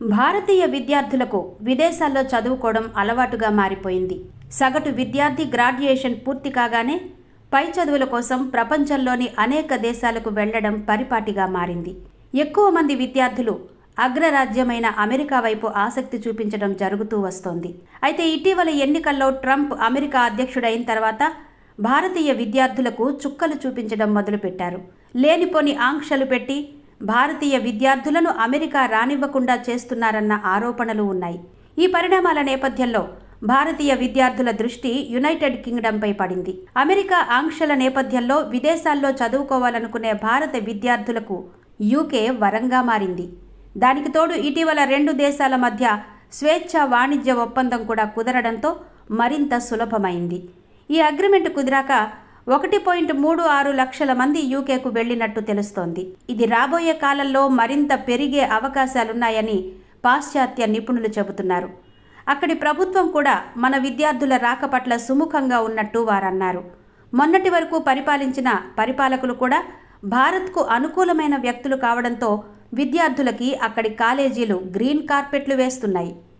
భారతీయ విద్యార్థులకు విదేశాల్లో చదువుకోవడం అలవాటుగా మారిపోయింది. సగటు విద్యార్థి గ్రాడ్యుయేషన్ పూర్తి కాగానే పై చదువుల కోసం ప్రపంచంలోని అనేక దేశాలకు వెళ్లడం పరిపాటిగా మారింది. ఎక్కువ మంది విద్యార్థులు అగ్రరాజ్యమైన అమెరికా వైపు ఆసక్తి చూపించడం జరుగుతూ వస్తోంది. అయితే ఇటీవల ఎన్నికల్లో ట్రంప్ అమెరికా అధ్యక్షుడైన తర్వాత భారతీయ విద్యార్థులకు చుక్కలు చూపించడం మొదలుపెట్టారు. లేనిపోని ఆంక్షలు పెట్టి భారతీయ విద్యార్థులను అమెరికా రానివ్వకుండా చేస్తున్నారన్న ఆరోపణలు ఉన్నాయి. ఈ పరిణామాల నేపథ్యంలో భారతీయ విద్యార్థుల దృష్టి యునైటెడ్ కింగ్డమ్పై పడింది. అమెరికా ఆంక్షల నేపథ్యంలో విదేశాల్లో చదువుకోవాలనుకునే భారత విద్యార్థులకు యూకే వరంగా మారింది. దానికి తోడు ఇటీవల రెండు దేశాల మధ్య స్వేచ్ఛా వాణిజ్య ఒప్పందం కూడా కుదరడంతో మరింత సులభమైంది. ఈ అగ్రిమెంట్ కుదిరాక 1.36 లక్షల మంది యూకేకు వెళ్లినట్టు తెలుస్తోంది. ఇది రాబోయే కాలంలో మరింత పెరిగే అవకాశాలున్నాయని పాశ్చాత్య నిపుణులు చెబుతున్నారు. అక్కడి ప్రభుత్వం కూడా మన విద్యార్థుల రాక పట్ల సుముఖంగా ఉన్నట్టు వారన్నారు. మొన్నటి వరకు పరిపాలించిన పరిపాలకులు కూడా భారత్కు అనుకూలమైన వ్యక్తులు కావడంతో విద్యార్థులకి అక్కడి కాలేజీలు గ్రీన్ కార్పెట్లు వేస్తున్నాయి.